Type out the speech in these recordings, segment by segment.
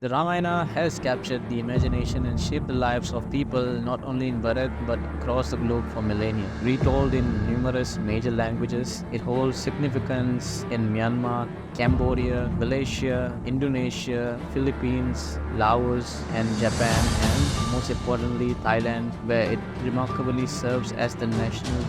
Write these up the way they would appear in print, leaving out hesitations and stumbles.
The Ramayana has captured the imagination and shaped the lives of people not only in Bharat but across the globe for millennia. Retold in numerous major languages, it holds significance in Myanmar, Cambodia, Malaysia, Indonesia, Philippines, Laos, and Japan, and most importantly, Thailand, where it remarkably serves as the national.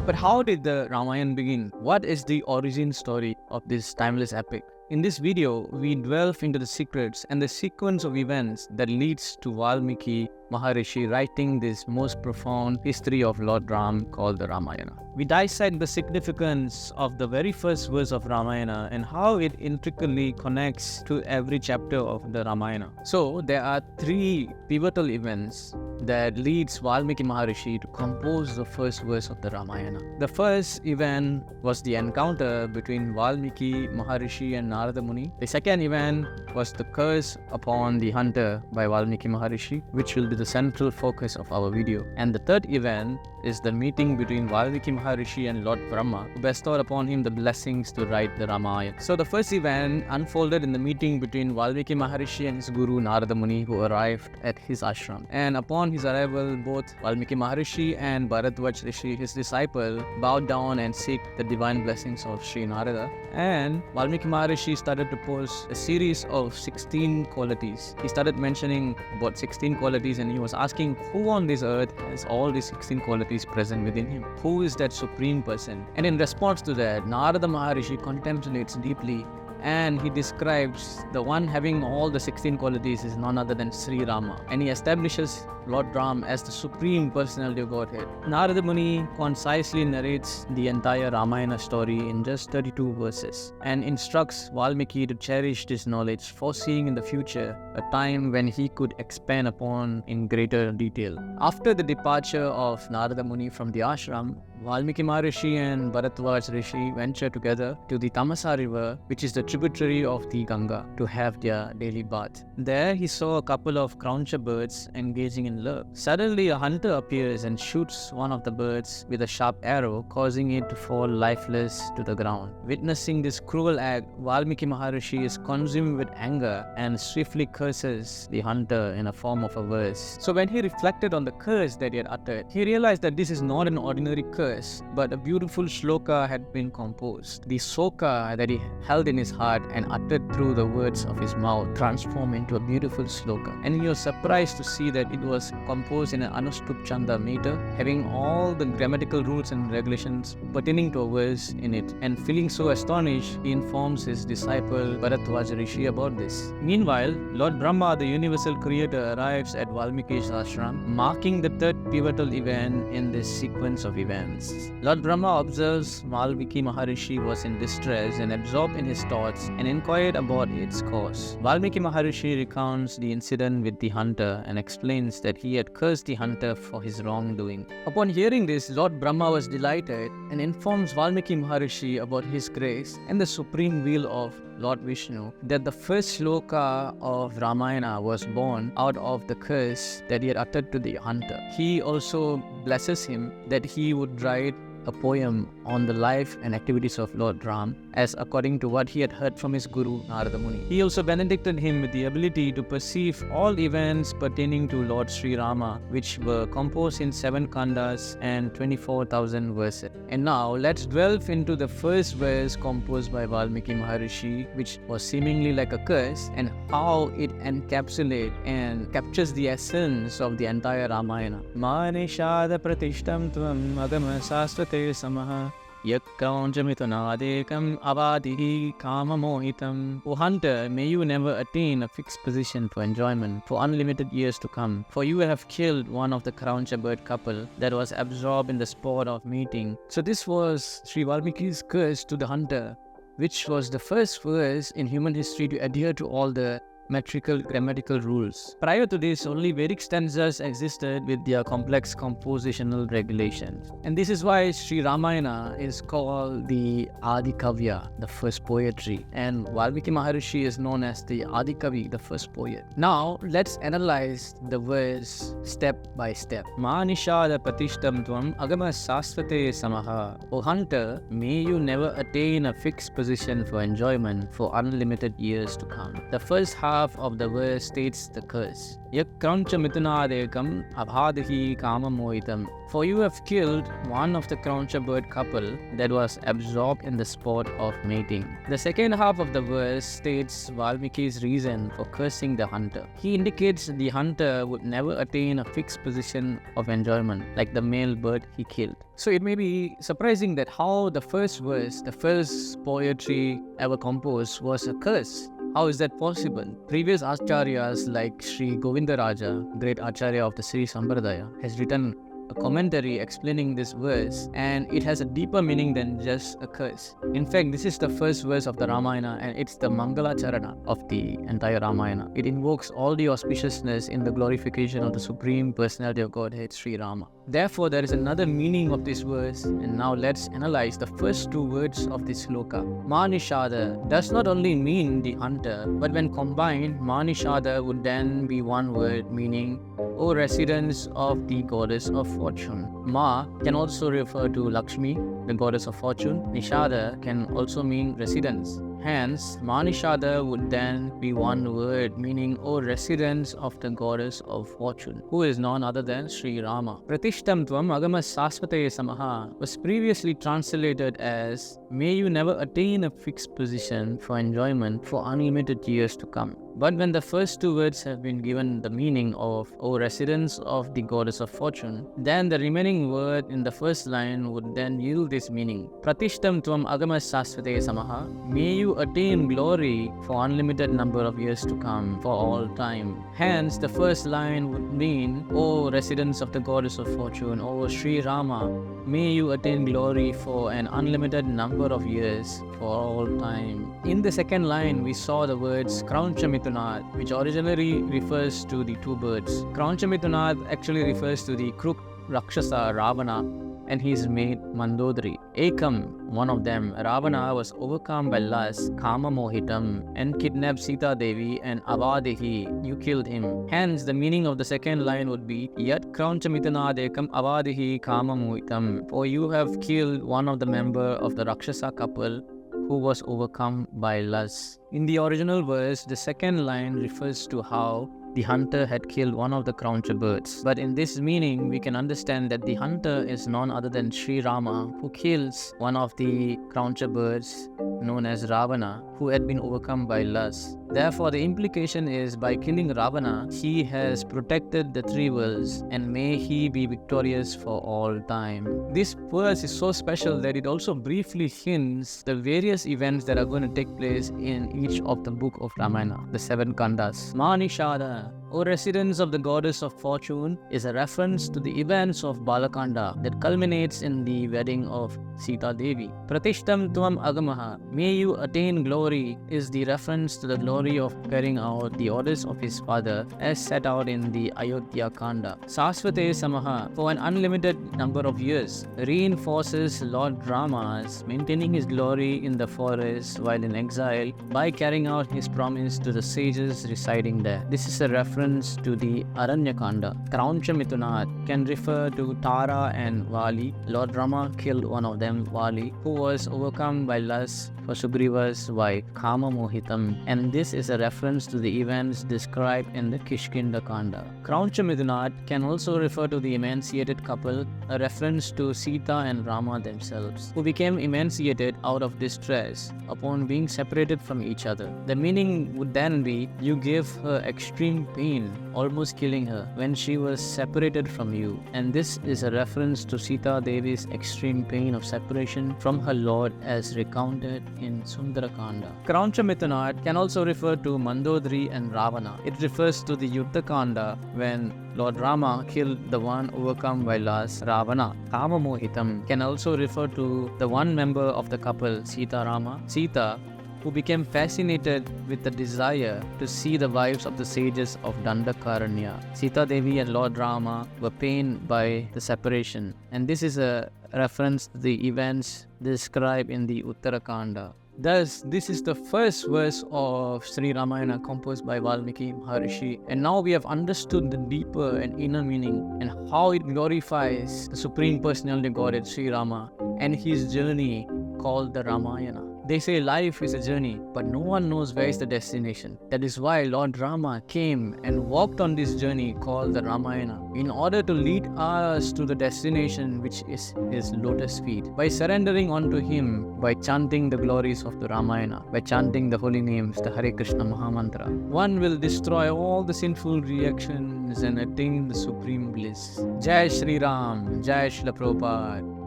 But how did the Ramayana begin? What is the origin story of this timeless epic? In this video, we delve into the secrets and the sequence of events that leads to Valmiki Maharishi writing this most profound history of Lord Ram called the Ramayana. We dissect the significance of the very first verse of Ramayana and how it intricately connects to every chapter of the Ramayana. So, there are three pivotal events that leads Valmiki Maharishi to compose the first verse of the Ramayana. The first event was the encounter between Valmiki Maharishi and Narada Muni. The second event was the curse upon the hunter by Valmiki Maharishi, which will be the central focus of our video. And the third event is the meeting between Valmiki Maharishi and Lord Brahma, who bestowed upon him the blessings to write the Ramayana. So the first event unfolded in the meeting between Valmiki Maharishi and his guru Narada Muni, who arrived at his ashram. And upon his arrival, both Valmiki Maharishi and Bharadwaj Rishi, his disciple, bowed down and seek the divine blessings of Sri Narada. And Valmiki Maharishi started to pose a series of 16 qualities. He started mentioning about 16 qualities, and he was asking who on this earth has all these 16 qualities present within him? Who is that supreme person? And in response to that, Narada Maharishi contemplates deeply, and he describes the one having all the 16 qualities is none other than Sri Rama, and he establishes Lord Ram as the supreme personality of Godhead. Narada Muni concisely narrates the entire Ramayana story in just 32 verses and instructs Valmiki to cherish this knowledge, foreseeing in the future a time when he could expand upon in greater detail. After the departure of Narada Muni from the ashram, Valmiki Maharishi and Bharadwaj Rishi venture together to the Tamasa river, which is the tributary of the Ganga, to have their daily bath. There he saw a couple of croucher birds engaging in love. Suddenly a hunter appears and shoots one of the birds with a sharp arrow, causing it to fall lifeless to the ground. Witnessing this cruel act, Valmiki Maharishi is consumed with anger and swiftly curses the hunter in a form of a verse. So when he reflected on the curse that he had uttered, he realized that this is not an ordinary curse, but a beautiful shloka had been composed. The soka that he held in his heart and uttered through the words of his mouth transformed into a beautiful shloka. And he was surprised to see that it was composed in an Anushtup Chanda meter, having all the grammatical rules and regulations pertaining to a verse in it. And feeling so astonished, he informs his disciple Bharadwaj Rishi about this. Meanwhile, Lord Brahma, the universal creator, arrives at Valmiki's ashram, marking the third pivotal event in this sequence of events. Lord Brahma observes Valmiki Maharishi was in distress and absorbed in his thoughts and inquired about its cause. Valmiki Maharishi recounts the incident with the hunter and explains that he had cursed the hunter for his wrongdoing. Upon hearing this, Lord Brahma was delighted and informs Valmiki Maharishi about his grace and the supreme will of Lord Vishnu, that the first shloka of Ramayana was born out of the curse that he had uttered to the hunter. He also blesses him that he would write a poem on the life and activities of Lord Ram, as according to what he had heard from his guru Narada Muni. He also benedicted him with the ability to perceive all events pertaining to Lord Sri Rama, which were composed in 7 kandas and 24,000 verses. And now let's delve into the first verse composed by Valmiki Maharishi, which was seemingly like a curse, and how it encapsulates and captures the essence of the entire Ramayana. Manishada pratishtam tvam agama sastvate samaha yakraunjamitunadekam avadihi kamamohitam. O hunter, may you never attain a fixed position for enjoyment for unlimited years to come, for you have killed one of the Krauncha bird couple that was absorbed in the sport of mating. So this was Sri Valmiki's curse to the hunter, which was the first verse in human history to adhere to all the metrical grammatical rules. Prior to this, only Vedic stanzas existed with their complex compositional regulations. And this is why Sri Ramayana is called the Adi Kavya, the first poetry. And Valmiki Maharishi is known as the Adi Kavi, the first poet. Now, let's analyze the verse step by step. Manishada patishtam tvam agama sastvate samaha. O hunter, may you never attain a fixed position for enjoyment for unlimited years to come. The first half half of the verse states the curse. Yak krancha mitunadekam abhadahi kamamohitam. For you have killed one of the Crauncha bird couple that was absorbed in the sport of mating. The second half of the verse states Valmiki's reason for cursing the hunter. He indicates the hunter would never attain a fixed position of enjoyment like the male bird he killed. So it may be surprising that how the first verse, the first poetry ever composed, was a curse. How is that possible? Previous acharyas like Sri Govindaraja, great acharya of the Sri Sampradaya, has written a commentary explaining this verse, and it has a deeper meaning than just a curse. In fact, this is the first verse of the Ramayana, and it's the Mangala Charana of the entire Ramayana. It invokes all the auspiciousness in the glorification of the Supreme Personality of Godhead, Sri Rama. Therefore, there is another meaning of this verse, and now let's analyze the first two words of this sloka. Manishada does not only mean the hunter, but when combined, Manishada would then be one word meaning, O residents of the goddess of fortune. Ma can also refer to Lakshmi, the goddess of fortune. Nishada can also mean residence. Hence, Manishada would then be one word meaning, O residents of the goddess of fortune, who is none other than Sri Rama. Pratishtam tvam agamas sasvate samaha was previously translated as, may you never attain a fixed position for enjoyment for unlimited years to come. But when the first two words have been given the meaning of, O residents of the goddess of fortune, then the remaining word in the first line would then yield this meaning. Pratishtam tvam agamas sasvate samaha, may you attain glory for unlimited number of years to come, for all time. Hence, the first line would mean, O residents of the goddess of fortune, O Sri Rama, may you attain glory for an unlimited number of years, for all time. In the second line, we saw the words Crauncha Mitunad, which originally refers to the two birds. Crauncha Mitunad actually refers to the crook Rakshasa Ravana and his mate Mandodari. Ekam, one of them, Ravana, was overcome by lust, Kama Mohitam, and kidnapped Sita Devi and Avadehi. You killed him. Hence, the meaning of the second line would be Yat Crauncha Mitunadekam Avadehi Kama Mohitam. For you have killed one of the member of the Rakshasa couple who was overcome by lust. In the original verse, the second line refers to how the hunter had killed one of the Crauncha birds. But in this meaning, we can understand that the hunter is none other than Sri Rama, who kills one of the Crauncha birds known as Ravana, who had been overcome by lust. Therefore, the implication is by killing Ravana, he has protected the three worlds, and may he be victorious for all time. This verse is so special that it also briefly hints the various events that are going to take place in each of the book of Ramayana, the 7 kandas. Manishada, O residents of the goddess of fortune, is a reference to the events of Balakanda that culminates in the wedding of Sita Devi. Pratishtam tvam agamaha, may you attain glory, is the reference to the glory of carrying out the orders of his father as set out in the Ayodhya Kanda. Sasvate Samaha, for an unlimited number of years, reinforces Lord Rama's maintaining his glory in the forest while in exile by carrying out his promise to the sages residing there. This is a reference to the Aranya Kanda. Crauncha Mitunat can refer to Tara and Vali. Lord Rama killed one of them, Vali, who was overcome by lust for Sugriva's wife, Kama Mohitam, and this is a reference to the events described in the Kishkinda Kanda. Crauncha Midunat can also refer to the emancipated couple, a reference to Sita and Rama themselves, who became emancipated out of distress upon being separated from each other. The meaning would then be, you gave her extreme pain, almost killing her, when she was separated from you, and this is a reference to Sita Devi's extreme pain of separation from her Lord as recounted in Sundarakanda. Crauncha Mitunat can also refer to Mandodari and Ravana. It refers to the Yuddha Kanda when Lord Rama killed the one overcome by lust, Ravana. Kama Mohitam can also refer to the one member of the couple, Sita Rama, Sita, who became fascinated with the desire to see the wives of the sages of Dandakaranya. Sita Devi and Lord Rama were pained by the separation, and this is a reference to the events described in the Uttarakanda. Thus, this is the first verse of Sri Ramayana composed by Valmiki Maharishi, and now we have understood the deeper and inner meaning and how it glorifies the Supreme Personality of Godhead Sri Rama and his journey called the Ramayana. They say life is a journey, but no one knows where is the destination. That is why Lord Rama came and walked on this journey called the Ramayana, in order to lead us to the destination, which is his lotus feet. By surrendering unto him, by chanting the glories of the Ramayana, by chanting the holy names, the Hare Krishna Mahamantra, one will destroy all the sinful reactions and attain the supreme bliss. Jai Shri Ram, Jai Shri Prabhupada.